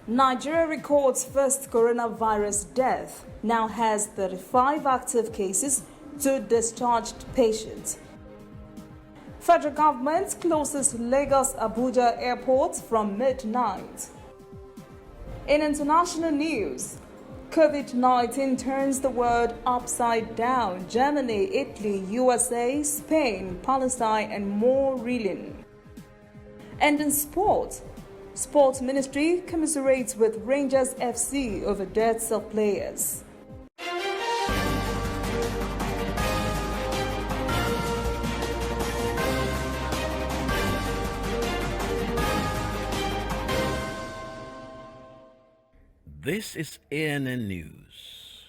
Nigeria records first coronavirus death, now has 35 active cases, 2 discharged patients. Federal government closes Lagos-Abuja airports from midnight. In international news, Covid-19 turns the world upside down. Germany, Italy, USA, Spain, Palestine, and more reeling. And in sport, Sports Ministry commiserates with Rangers FC over deaths of players. This is ANN News.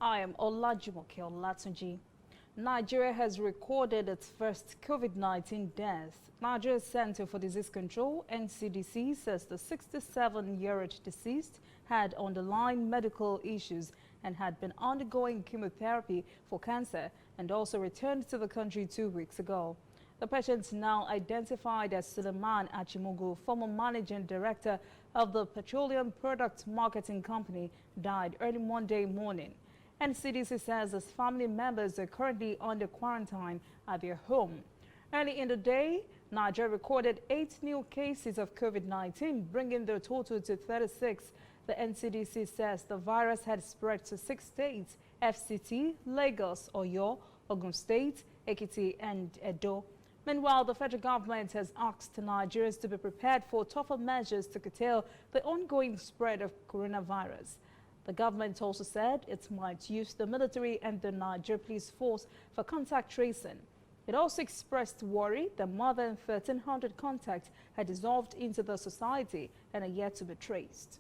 I am Olajumoke Olatunji. Nigeria has recorded its first COVID-19 death. Nigeria's Center for Disease Control, NCDC, says the 67-year-old deceased had underlying medical issues and had been undergoing chemotherapy for cancer and also returned to the country 2 weeks ago. The patient, now identified as Suleiman Achimogu, former managing director of the Petroleum Products Marketing Company, died early Monday morning. NCDC says his family members are currently under quarantine at their home. Early in the day, Nigeria recorded 8 new cases of COVID-19, bringing the total to 36. The NCDC says the virus had spread to 6 states: FCT, Lagos, Oyo, Ogun State, Ekiti, and Edo. Meanwhile, the federal government has asked Nigerians to be prepared for tougher measures to curtail the ongoing spread of coronavirus. The government also said it might use the military and the Nigeria police force for contact tracing. It also expressed worry that more than 1,300 contacts had dissolved into the society and are yet to be traced.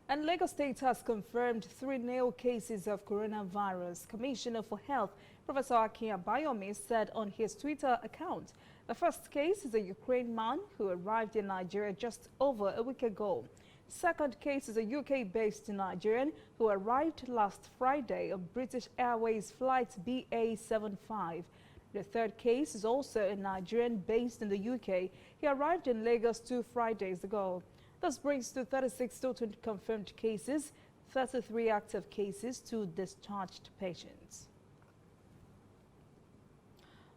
And Lagos State has confirmed 3 new cases of coronavirus. Commissioner for Health, Professor Akin Abayomi, said on his Twitter account, the first case is a Ukraine man who arrived in Nigeria just over a week ago. Second case is a UK-based Nigerian who arrived last Friday on British Airways flight BA75. The third case is also a Nigerian based in the UK. He arrived in Lagos 2 Fridays ago. This brings to 36 total confirmed cases, 33 active cases, 2 discharged patients.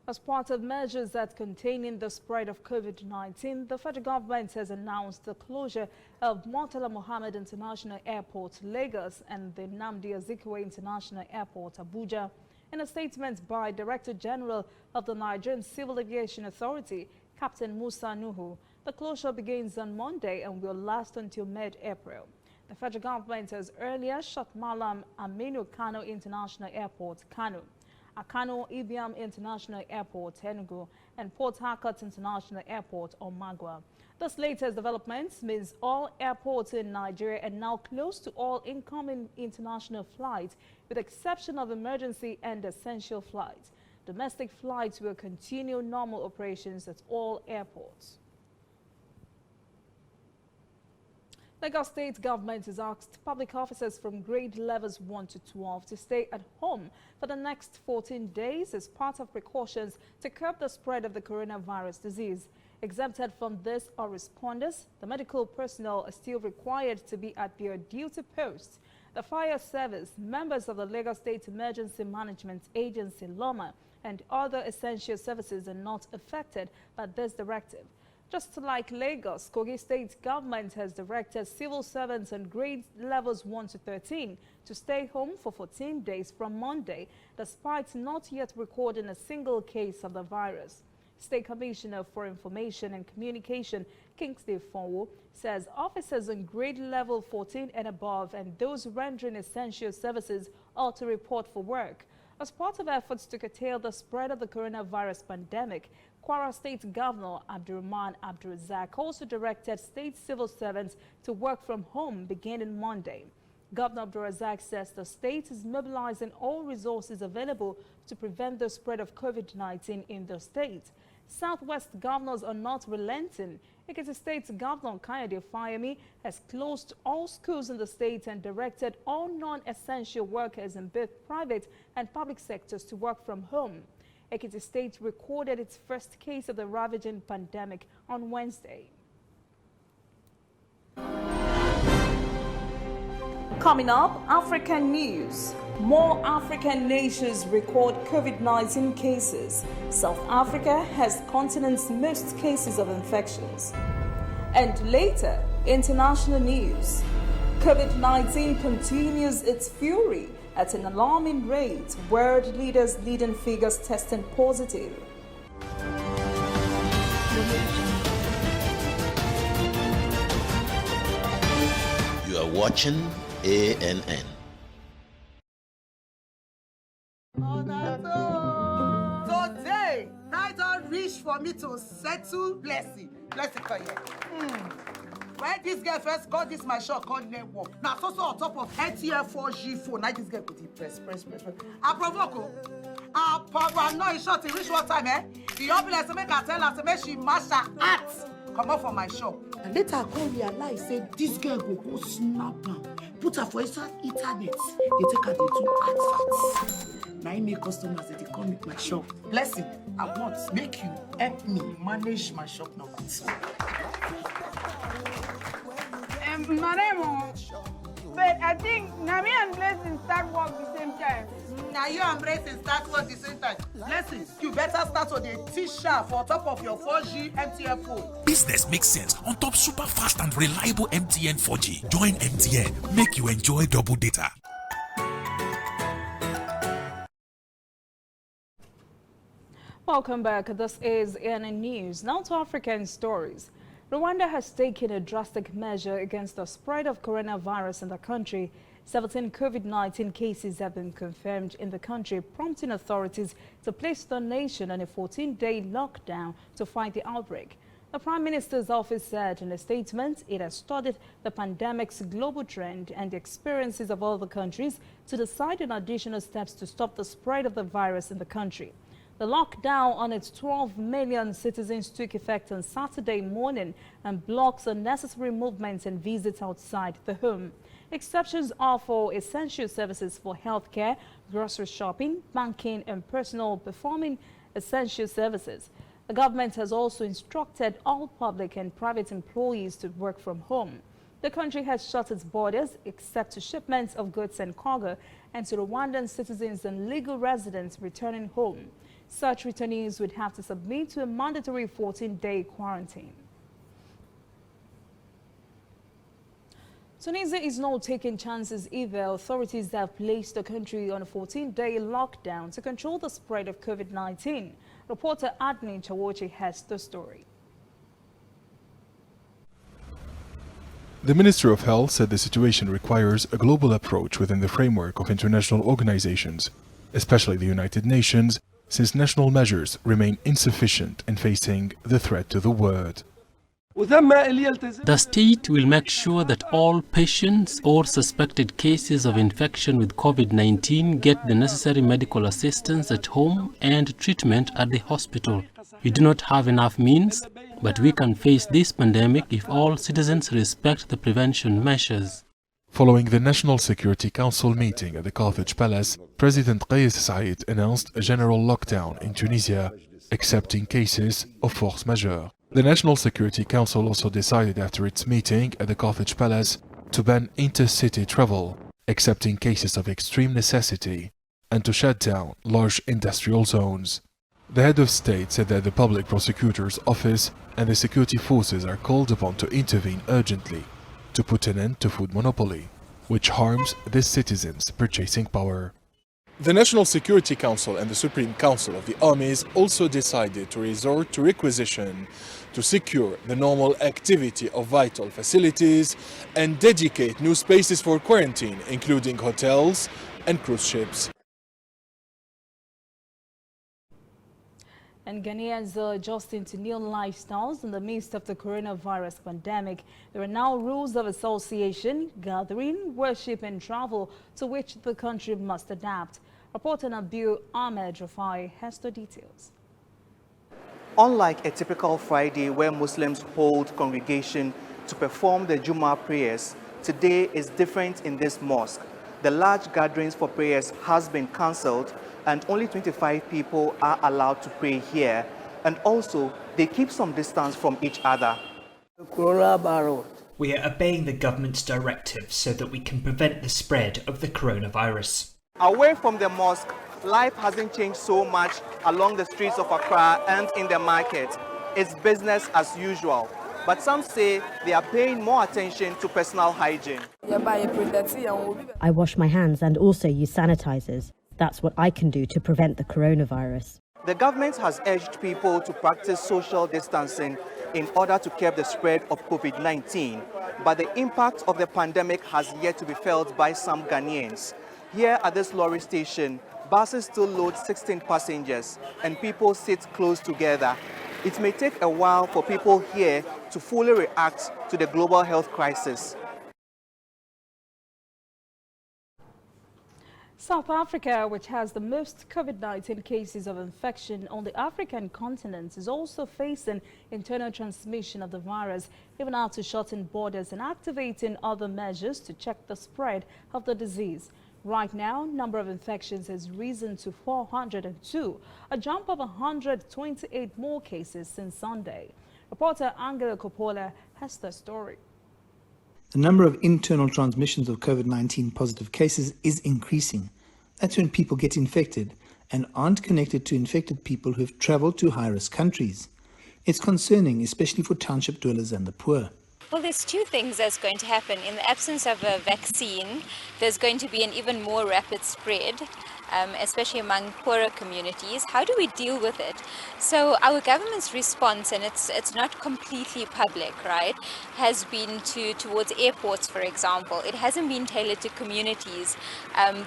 As part of measures at containing the spread of COVID-19, the federal government has announced the closure of Murtala Mohammed International Airport, Lagos, and the Nnamdi Azikiwe International Airport, Abuja. In a statement by Director General of the Nigerian Civil Aviation Authority, Captain Musa Nuhu, the closure begins on Monday and will last until mid-April. The federal government has earlier shut Malam Aminu Kano International Airport, Kano, Akano Ibiam International Airport, Enugu, and Port Harcourt International Airport, Omagwa. This latest development means all airports in Nigeria are now closed to all incoming international flights, with the exception of emergency and essential flights. Domestic flights will continue normal operations at all airports. Lagos State government has asked public officers from grade levels 1 to 12 to stay at home for the next 14 days as part of precautions to curb the spread of the coronavirus disease. Exempted from this are responders. The medical personnel are still required to be at their duty posts. The fire service, members of the Lagos State Emergency Management Agency, LOMA, and other essential services are not affected by this directive. Just like Lagos, Kogi State government has directed civil servants on grade levels 1 to 13 to stay home for 14 days from Monday, despite not yet recording a single case of the virus. State Commissioner for Information and Communication, Kingsley Fonwo, says officers on grade level 14 and above and those rendering essential services ought to report for work. As part of efforts to curtail the spread of the coronavirus pandemic, Kwara State Governor Abdurrahman Abdulrazak also directed state civil servants to work from home beginning Monday. Governor Abdulrazak says the state is mobilizing all resources available to prevent the spread of COVID-19 in the state. Southwest governors are not relenting. Ekiti State Governor Kayode Fayemi has closed all schools in the state and directed all non-essential workers in both private and public sectors to work from home. Ekiti State recorded its first case of the ravaging pandemic on Wednesday. Coming up, African news. More African nations record COVID-19 cases. South Africa has continent's most cases of infections. And later, international news. COVID-19 continues its fury at an alarming rate. World leaders' leading figures testing positive. You are watching ANN. Today, night don't reach for me to settle blessing. Blessing for you. When this girl first got this my shop called network. Now so on top of NTF 4G phone. Now this girl could press. I provoke. I know it's short. It reach what time, eh? The ambulance to make her tell her to make she mash her hat. Come out from my shop. And later I come realize say this girl go snap her. Put her for inside internet. They take her the two artifacts. Now I make customers that they come with my shop. Blessing, I want make you help me manage my shop number 2. Maremo, but I think Nami and Blessing start work the same time. Now you and Blessing start work the same time. Blessing, you better start with a T-shirt for top of your 4G MTN phone. Business makes sense on top super fast and reliable MTN 4G. Join MTN, make you enjoy double data. Welcome back. This is ANN News. Now to African stories. Rwanda has taken a drastic measure against the spread of coronavirus in the country. 17 COVID-19 cases have been confirmed in the country, prompting authorities to place the nation on a 14-day lockdown to fight the outbreak. The Prime Minister's office said in a statement it has studied the pandemic's global trend and the experiences of other countries to decide on additional steps to stop the spread of the virus in the country. The lockdown on its 12 million citizens took effect on Saturday morning and blocks unnecessary movements and visits outside the home. Exceptions are for essential services for healthcare, grocery shopping, banking, and personal performing essential services. The government has also instructed all public and private employees to work from home. The country has shut its borders except to shipments of goods and cargo and to Rwandan citizens and legal residents returning home. Such returnees would have to submit to a mandatory 14-day quarantine. Tunisia is not taking chances either. Authorities have placed the country on a 14-day lockdown to control the spread of COVID-19. Reporter Adni Chawochi has the story. The Minister of Health said the situation requires a global approach within the framework of international organizations, especially the United Nations, since national measures remain insufficient in facing the threat to the world. The state will make sure that all patients or suspected cases of infection with COVID-19 get the necessary medical assistance at home and treatment at the hospital. We do not have enough means, but we can face this pandemic if all citizens respect the prevention measures. Following the National Security Council meeting at the Carthage Palace, President Kais Saied announced a general lockdown in Tunisia, excepting cases of force majeure. The National Security Council also decided after its meeting at the Carthage Palace to ban intercity travel, excepting cases of extreme necessity, and to shut down large industrial zones. The head of state said that the Public Prosecutor's Office and the security forces are called upon to intervene urgently to put an end to food monopoly, which harms the citizens' purchasing power. The National Security Council and the Supreme Council of the Armies also decided to resort to requisition to secure the normal activity of vital facilities and dedicate new spaces for quarantine, including hotels and cruise ships. And Ghanaians are adjusting to new lifestyles in the midst of the coronavirus pandemic. There are now rules of association, gathering, worship and travel to which the country must adapt. Reporter Nabil Ahmed Rafai has the details. Unlike a typical Friday where Muslims hold congregation to perform the Jummah prayers, today is different in this mosque. the large gatherings for prayers has been cancelled and only 25 people are allowed to pray here. And also, they keep some distance from each other. We are obeying the government's directives so that we can prevent the spread of the coronavirus. Away from the mosque, life hasn't changed so much along the streets of Accra and in the market. It's business as usual. But some say they are paying more attention to personal hygiene. I wash my hands and also use sanitizers. That's what I can do to prevent the coronavirus. The government has urged people to practice social distancing in order to curb the spread of COVID-19. But the impact of the pandemic has yet to be felt by some Ghanaians. Here at this lorry station, buses still load 16 passengers and people sit close together. It may take a while for people here to fully react to the global health crisis. South Africa, which has the most COVID-19 cases of infection on the African continent, is also facing internal transmission of the virus, even after shutting borders and activating other measures to check the spread of the disease. Right now, number of infections has risen to 402, a jump of 128 more cases since Sunday. Reporter Angela Coppola has the story. The number of internal transmissions of COVID-19 positive cases is increasing. That's when people get infected and aren't connected to infected people who have traveled to high-risk countries. It's concerning, especially for township dwellers and the poor. Well, there's two things that's going to happen. In the absence of a vaccine, there's going to be an even more rapid spread, especially among poorer communities. How do we deal with it? So our government's response, and it's not completely public, right, has been towards airports, for example. It hasn't been tailored to communities,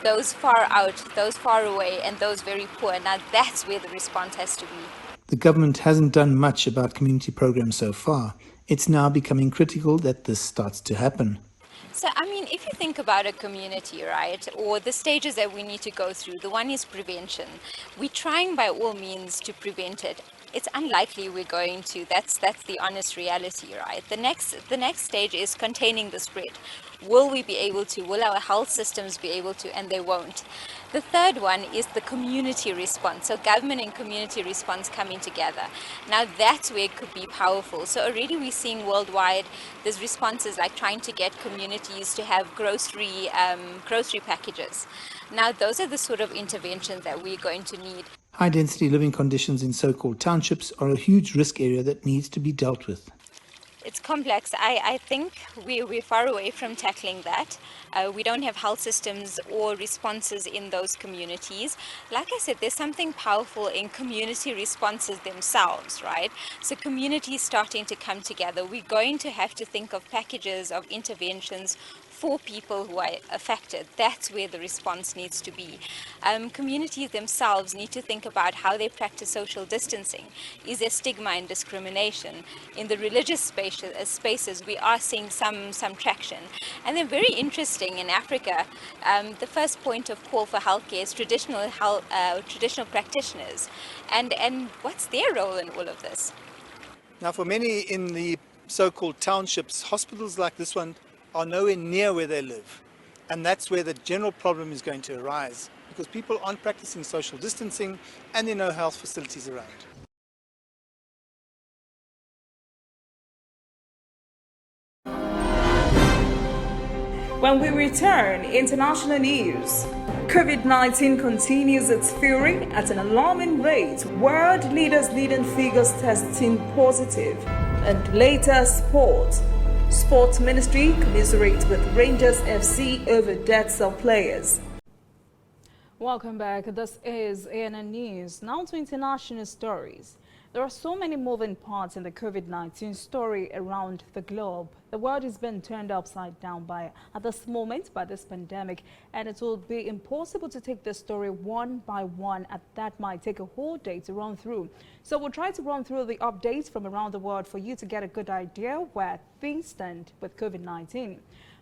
those far out, those far away, and those very poor. Now that's where the response has to be. The government hasn't done much about community programs so far. It's now becoming critical that this starts to happen. So, I mean, if you think about a community, right, or the stages that we need to go through, the one is prevention. We're trying by all means to prevent it. It's unlikely we're going to. That's the honest reality, right? The next stage is containing the spread. Will we be able to? Will our health systems be able to? And they won't. The third one is the community response. So government and community response coming together. Now that's where it could be powerful. So already we're seeing worldwide there's responses like trying to get communities to have grocery packages. Now those are the sort of interventions that we're going to need. High-density living conditions in so-called townships are a huge risk area that needs to be dealt with. It's complex. I think we're far away from tackling that. We don't have health systems or responses in those communities. Like I said, there's something powerful in community responses themselves, right? So communities starting to come together. We're going to have to think of packages of interventions for people who are affected. That's where the response needs to be. Communities themselves need to think about how they practice social distancing. Is there stigma and discrimination? In the religious spaces, we are seeing some traction. And then very interesting, in Africa, the first point of call for healthcare is traditional practitioners. And what's their role in all of this? Now, for many in the so-called townships, hospitals like this one are nowhere near where they live. And that's where the general problem is going to arise, because people aren't practicing social distancing and there are no health facilities around. When we return, international news. COVID-19 continues its fury at an alarming rate. World leaders' leading figures testing positive. And later, sport. Sports Ministry commiserates with Rangers FC over deaths of players. Welcome back. This is ANN News. Now to international stories. There are so many moving parts in the COVID-19 story around the globe. The world is being turned upside down at this moment by this pandemic, and it will be impossible to take this story one by one, and that might take a whole day to run through. So we'll try to run through the updates from around the world for you to get a good idea where things stand with COVID-19.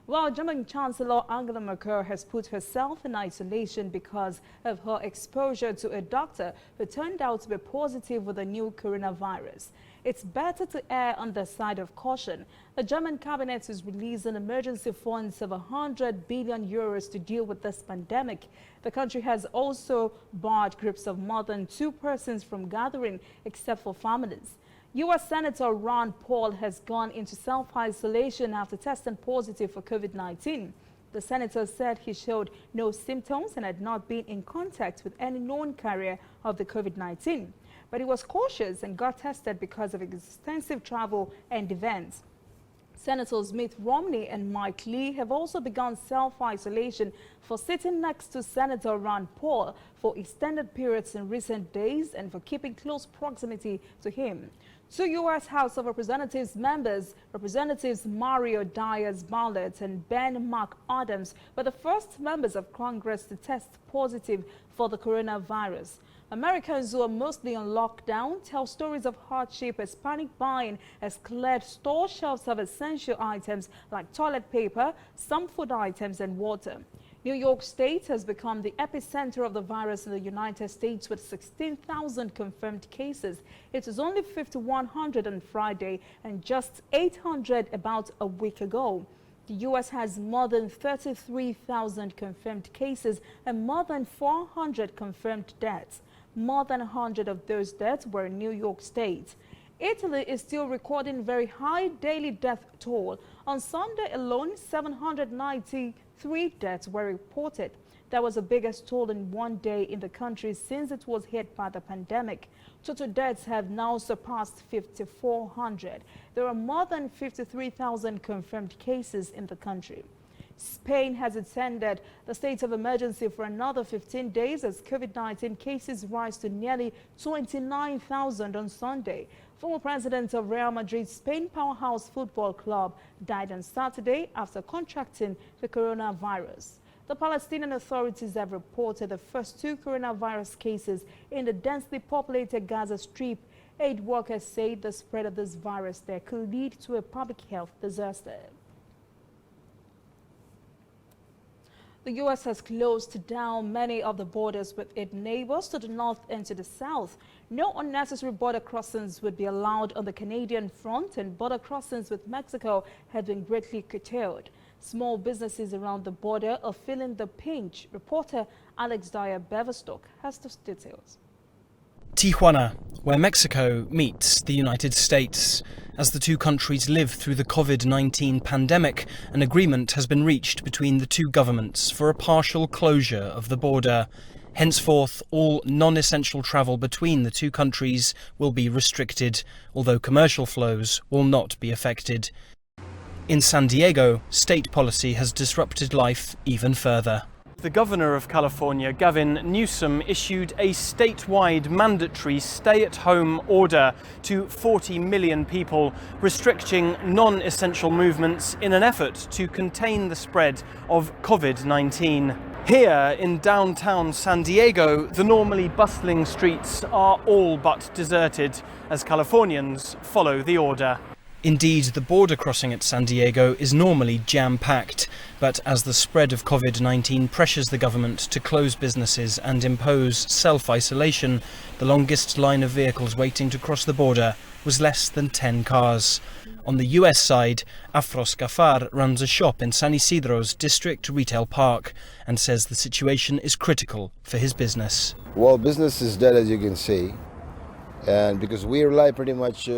While German Chancellor Angela Merkel has put herself in isolation because of her exposure to a doctor who turned out to be positive with the new coronavirus. It's better to err on the side of caution. The German cabinet is releasing emergency funds of 100 billion euros to deal with this pandemic. The country has also barred groups of more than 2 persons from gathering, except for families. U.S. Senator Ron Paul has gone into self-isolation after testing positive for COVID-19. The senator said he showed no symptoms and had not been in contact with any known carrier of the COVID-19. But he was cautious and got tested because of extensive travel and events. Senators Mitt Romney and Mike Lee have also begun self-isolation for sitting next to Senator Ron Paul for extended periods in recent days and for keeping close proximity to him. 2 U.S. House of Representatives members, Representatives Mario Diaz-Balart and Ben McAdams, were the first members of Congress to test positive for the coronavirus. Americans who are mostly on lockdown tell stories of hardship as panic buying has cleared store shelves of essential items like toilet paper, some food items and water. New York State has become the epicenter of the virus in the United States with 16,000 confirmed cases. It was only 5,100 on Friday and just 800 about a week ago. The U.S. has more than 33,000 confirmed cases and more than 400 confirmed deaths. More than 100 of those deaths were in New York State. Italy is still recording very high daily death toll. On Sunday alone, 793 deaths were reported. That was the biggest toll in one day in the country since it was hit by the pandemic. Total deaths have now surpassed 5,400. There are more than 53,000 confirmed cases in the country. Spain has extended the state of emergency for another 15 days as COVID-19 cases rise to nearly 29,000 on Sunday. Former president of Real Madrid Spain powerhouse football club died on Saturday after contracting the coronavirus. The Palestinian authorities have reported the first 2 coronavirus cases in the densely populated Gaza Strip. Aid workers say the spread of this virus there could lead to a public health disaster. The U.S. has closed down many of the borders with its neighbors to the north and to the south. No unnecessary border crossings would be allowed on the Canadian front, and border crossings with Mexico have been greatly curtailed. Small businesses around the border are feeling the pinch. Reporter Alex Dyer-Beverstock has the details. Tijuana, where Mexico meets the United States. As the two countries live through the Covid-19 pandemic, an agreement has been reached between the two governments for a partial closure of the border. Henceforth, all non-essential travel between the two countries will be restricted, although commercial flows will not be affected. In San Diego, state policy has disrupted life even further. The governor of California, Gavin Newsom, issued a statewide mandatory stay-at-home order to 40 million people, restricting non-essential movements in an effort to contain the spread of COVID-19. Here in downtown San Diego, the normally bustling streets are all but deserted as Californians follow the order. Indeed, the border crossing at San Diego is normally jam-packed, but as the spread of COVID-19 pressures the government to close businesses and impose self-isolation, the longest line of vehicles waiting to cross the border was less than 10 cars. On the US side, Afros Gafar runs a shop in San Isidro's district retail park and says the situation is critical for his business. Well, business is dead, as you can see, and because we rely pretty much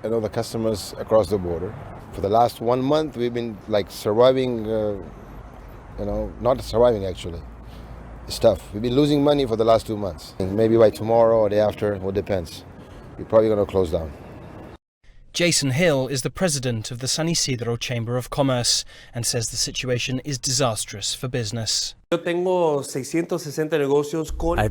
on the customers across the border. For the last 1 month, we've been like surviving, not surviving actually. It's tough. We've been losing money for the last 2 months. And maybe by tomorrow or the day after, it depends. We're probably going to close down. Jason Hill is the president of the San Isidro Chamber of Commerce and says the situation is disastrous for business. I've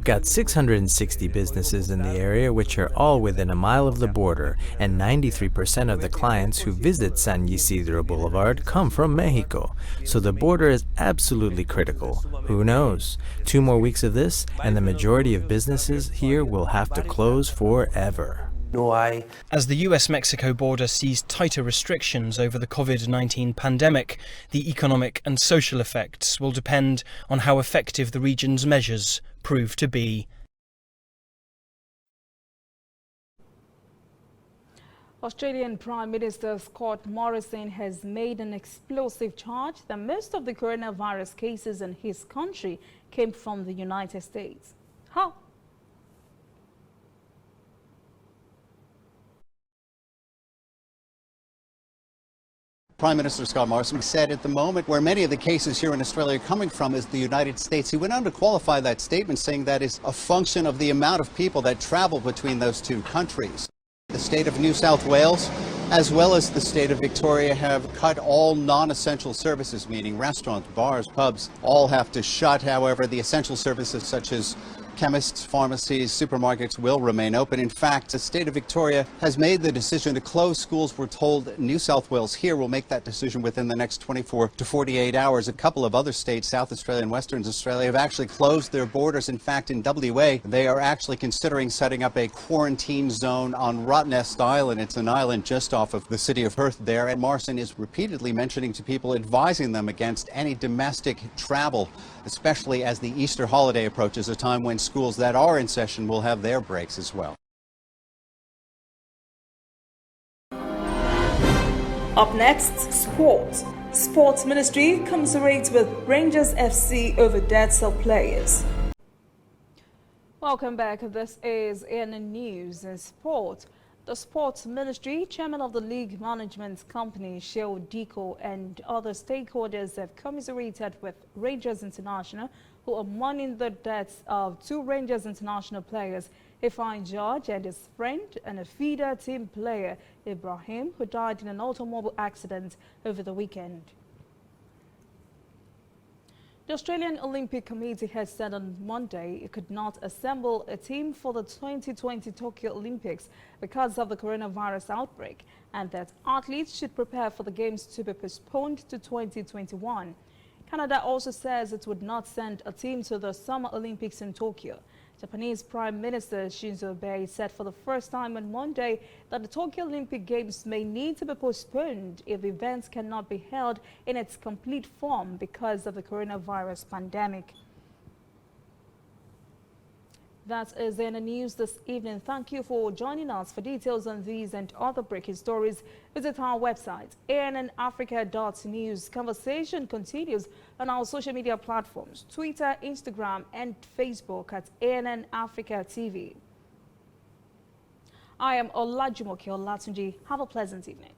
got 660 businesses in the area which are all within a mile of the border, and 93% of the clients who visit San Isidro Boulevard come from Mexico. So the border is absolutely critical. Who knows? 2 more weeks of this and the majority of businesses here will have to close forever. As the US-Mexico border sees tighter restrictions over the Covid-19 pandemic, the economic and social effects will depend on how effective the region's measures prove to be. Australian Prime Minister Scott Morrison has made an explosive charge that most of the coronavirus cases in his country came from the United States. How? Prime Minister Scott Morrison said at the moment where many of the cases here in Australia are coming from is the United States. He went on to qualify that statement, saying that is a function of the amount of people that travel between those two countries. The state of New South Wales as well as the state of Victoria have cut all non-essential services, meaning restaurants, bars, pubs, all have to shut. However, the essential services such as chemists, pharmacies, supermarkets will remain open. In fact, the state of Victoria has made the decision to close schools. We're told New South Wales here will make that decision within the next 24 to 48 hours. A couple of other states, South Australia and Western Australia, have actually closed their borders. In fact, in WA, they are actually considering setting up a quarantine zone on Rottnest Island. It's an island just off of the city of Perth there. And Morrison is repeatedly mentioning to people, advising them against any domestic travel, especially as the Easter holiday approaches, a time when schools that are in session will have their breaks as well. Up next, sport. Sports Ministry commiserates with Rangers FC over deaths of players. Welcome back. This is ANN News and Sport. The Sports Ministry, Chairman of the League Management Company, Sheo Diko, and other stakeholders have commiserated with Rangers International, who are mourning the deaths of two Rangers International players, Ifeanyi George and his friend, and a feeder team player, Ibrahim, who died in an automobile accident over the weekend. The Australian Olympic Committee has said on Monday it could not assemble a team for the 2020 Tokyo Olympics because of the coronavirus outbreak, and that athletes should prepare for the Games to be postponed to 2021. Canada also says it would not send a team to the Summer Olympics in Tokyo. Japanese Prime Minister Shinzo Abe said for the first time on Monday that the Tokyo Olympic Games may need to be postponed if the events cannot be held in its complete form because of the coronavirus pandemic. That is the news this evening. Thank you for joining us. For details on these and other breaking stories, visit our website, annafrica.news. Conversation continues on our social media platforms, Twitter, Instagram, and Facebook at ANN Africa TV. I am Olajumoke Olatunji. Have a pleasant evening.